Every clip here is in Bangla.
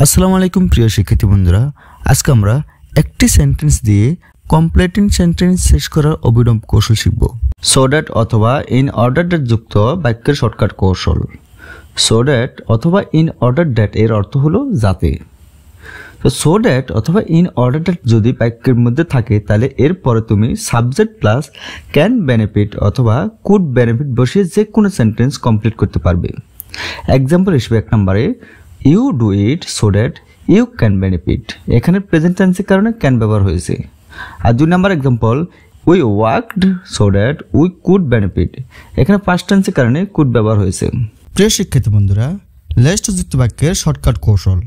আসসালামু আলাইকুম প্রিয় শিক্ষার্থী বন্ধুরা, আজকে আমরা একটি সেন্টেন্স দিয়ে কমপ্লিটিং সেন্টেন্স শেষ করার অভিনব কৌশল শিখব। সো দ্যাট অথবা ইন অর্ডার দ্যাট যুক্ত বাক্যের শর্টকাট কৌশল। সো দ্যাট অথবা ইন অর্ডার দ্যাট এর অর্থ হলো যাতে। তো সো দ্যাট অথবা ইন অর্ডার দ্যাট যদি বাক্যের মধ্যে থাকে তাহলে এরপরে তুমি সাবজেক্ট প্লাস ক্যান বেনিফিট অথবা কুড বেনিফিট বসিয়ে যে কোনো সেন্টেন্স কমপ্লিট করতে পারবে। এক্সাম্পল হিসেবে এক নম্বরে you do it so that you can benefit, এখানে প্রেজেন্ট টেন্সের কারণে ক্যান ব্যবহার হয়েছে। আর 2 number example we worked so that we could benefit, এখানে পাস্ট টেন্সের কারণে কুড ব্যবহার হয়েছে। প্রিয় শিক্ষার্থী বন্ধুরা, লেস্ট যুক্ত বাক্যের শর্টকাট কৌশল।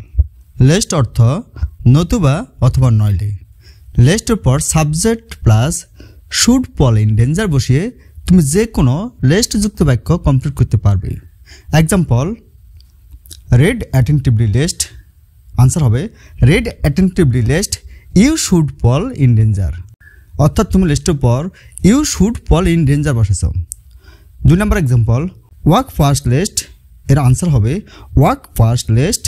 লেস্ট অর্থ নতুবা অথবা নইলে। লেস্টের পর subject plus should fall in danger বসিয়ে তুমি যে কোনো লেস্ট যুক্ত বাক্য কমপ্লিট করতে পারবে। Example read attentively lest, answer হবে read attentively lest you should fall in danger, অর্থাৎ তুমি লিস্টের পর you should fall in danger বসেছ। 2 number example walk fast lest, এর আনসার হবে walk fast lest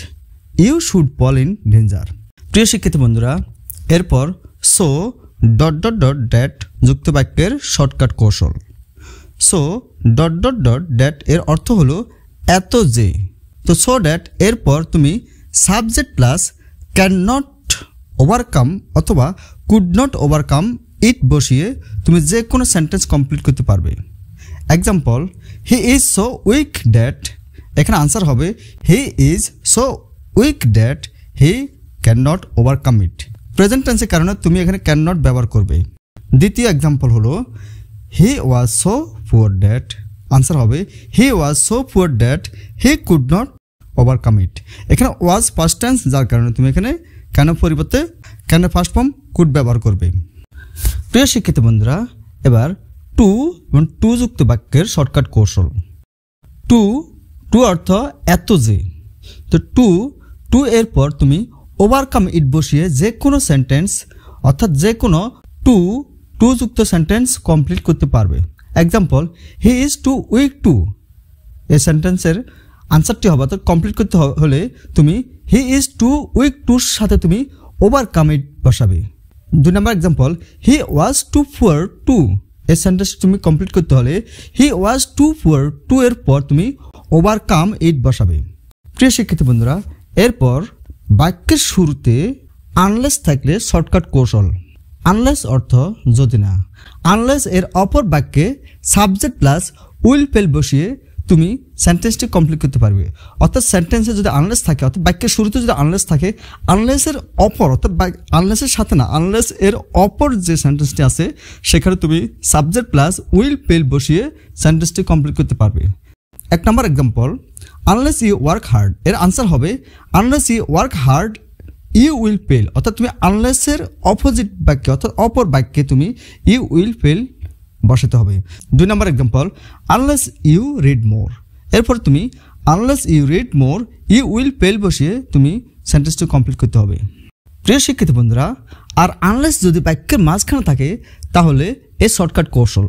you should fall in danger. প্রিয় শিক্ষার্থী বন্ধুরা, এরপর so dot dot dot that যুক্ত বাক্যের শর্টকাট কৌশল। So dot dot dot that এর অর্থ হলো এত যে। তো সো দ্যাট এরপর তুমি subject plus can not overcome অথবা কুড নট ওভারকাম ইট বসিয়ে তুমি যে কোনো সেন্টেন্স কমপ্লিট করতে পারবে। Example he is so weak that, এখানে আনসার হবে he is so weak that he can not overcome it. Present টেন্সের কারণে তুমি এখানে ক্যান নট ব্যবহার করবে। দ্বিতীয় এক্সাম্পল হলো he was so poor that, answer হবে he was so poor that he could not overcome it. এখানে ওয়াজ পাস্ট টেন্স, যার কারণে তুমি এখানে ক্যান পরিবর্তে ক্যান ফার্স্ট ফর্ম কুড ব্যবহার করবে। প্রিয় শিক্ষার্থী বন্ধুরা, এবার টু এবং টু যুক্ত বাক্যের শর্টকাট কৌশল। টু টু অর্থ এত যে। তো টু এর পর তুমি ওভারকাম ইট বসিয়ে যে কোনো সেন্টেন্স অর্থাৎ যে কোনো টু যুক্ত সেন্টেন্স কমপ্লিট করতে পারবে। Example he is too weak to, এই সেন্টেন্সের আনসারটি হবে তো কমপ্লিট করতে হলে তুমি হি ইজ টু উইক টুর সাথে তুমি ওভারকাম ইট বসাবে। 2 number example he was too poor to, এই সেন্টেন্স তুমি কমপ্লিট করতে হলে he was too poor to এর পর তুমি ওভারকাম ইট বসাবে। প্রিয় শিক্ষার্থী বন্ধুরা, এরপর বাক্যের শুরুতে আনলেস থাকলে শর্টকাট কৌশল। আনলেস অর্থ যদি না। আনলেস এর অপর বাক্যে সাবজেক্ট প্লাস উইল ফেল বসিয়ে তুমি সেন্টেন্সটি কমপ্লিট করতে পারবে। অর্থাৎ সেন্টেন্সে যদি আনলেস থাকে, অর্থাৎ বাক্যের শুরুতে যদি আনলেস থাকে, আনলেসের অপর অর্থাৎ আনলেসের সাথে না, আনলেস এর অপর যে সেন্টেন্সটি আছে সেখানে তুমি সাবজেক্ট প্লাস উইল ফেল বসিয়ে সেন্টেন্সটি কমপ্লিট করতে পারবে। 1 number example unless you work hard, এর আনসার হবে unless you work hard you will fail, অর্থাৎ তুমি আনলেসের অপোজিট বাক্যে অর্থাৎ অপর বাক্যে তুমি ইউ উইল ফেল বসাতে হবে। 2 number example unless you read more, এরপর তুমি unless you read more you will fail বসিয়ে তুমি সেন্টেন্সটি কমপ্লিট করতে হবে। প্রিয় শিক্ষার্থী বন্ধুরা, আর আনলেস যদি বাক্যের মাঝখানে থাকে তাহলে এর শর্টকাট কৌশল।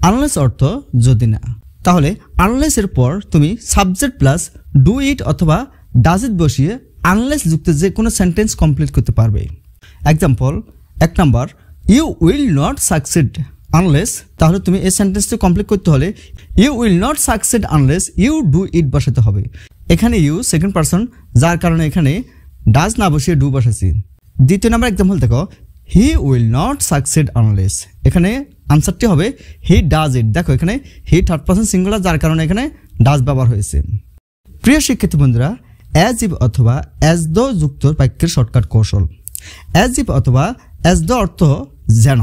আনলেস অর্থ যদি না, তাহলে আনলেস এর পর তুমি সাবজেক্ট প্লাস ডু ইট অথবা ডাজ ইট বসিয়ে আনলেস যুক্ত যে কোনো সেন্টেন্স কমপ্লিট করতে পারবে। এক্সাম্পল 1 নম্বর you will not succeed unless, তাহলে তুমি এই সেন্টেন্সটি কমপ্লিট করতে হলে you will not succeed unless you do it বসাতে হবে। এখানে ইউ সেকেন্ড পারসন, যার কারণে এখানে ডাজ না বসিয়ে ডু বসাচ্ছি। 2 নম্বর এক্সাম্পল দেখো he will not succeed unless, এখানে আনসারটি হবে হি ডাজ ইট। দেখো এখানে হি থার্ড পারসন সিঙ্গুলার, যার কারণে এখানে ডাজ ব্যবহার হয়েছে। প্রিয় শিক্ষার্থী বন্ধুরা, অ্যাজ ইফ অথবা অ্যাজ দ্য যুক্ত বাক্যের শর্টকাট কৌশল। অ্যাজ ইফ অথবা অ্যাজ দ্য অর্থ যেন।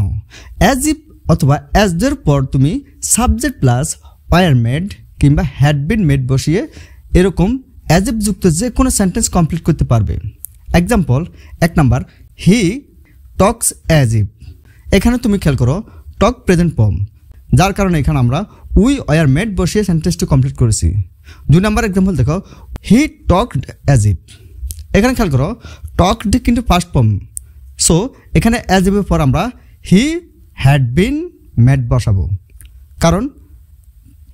অ্যাজ ইফ অথবা অ্যাজ দ্যের পর তুমি সাবজেক্ট প্লাস ওয়ার মেড কিংবা হ্যাড বিন মেড বসিয়ে এরকম অ্যাজ ইফ যুক্ত যে কোনো সেন্টেন্স কমপ্লিট করতে পারবে। Example 1 number he talks as if, এখানে তুমি খেয়াল করো টক প্রেজেন্ট ফর্ম, যার কারণে এখানে আমরা উই ওয়ার মেড বসিয়ে সেন্টেন্সটি কমপ্লিট করেছি। 2 নম্বর এক্সাম্পল দেখো হি টকড অ্যাজ ইফ, এখানে খেয়াল করো টকড কিন্তু ফার্স্ট ফর্ম, সো এখানে অ্যাজ ইফের পর আমরা হি হ্যাড বিন মেড বসাবো, কারণ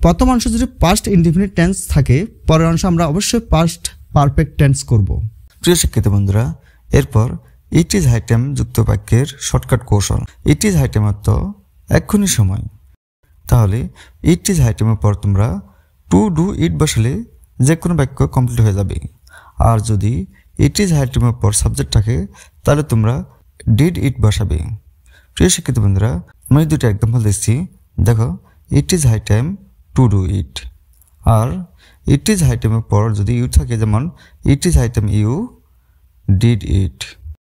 প্রথম অংশ যদি পাস্ট ইনডিফিনিট টেন্স থাকে পরের অংশ আমরা অবশ্যই পাস্ট পারফেক্ট টেন্স করব। প্রিয় শিক্ষার্থী বন্ধুরা, এরপর ইট ইজ হাই টাইম যুক্ত বাক্যের শর্টকাট কৌশল। ইট ইজ হাই টাইম অর্থ এক্ষুনি সময়। তাহলে ইট ইজ হাই টাইমের পর তোমরা টু ডু ইট বসালে যে কোনো বাক্য কমপ্লিট হয়ে যাবে। আর যদি ইট ইজ হাই টাইমের পর সাবজেক্ট থাকে তাহলে তোমরা ডিড ইট বসাবে। প্রিয় শিক্ষার্থী বন্ধুরা, আমি দুটো এক্সাম্পল দিচ্ছি, দেখো। It is high time to do it. আর ইট ইজ হাই টাইমের পর যদি ইউ থাকে, যেমন it is high time you did it.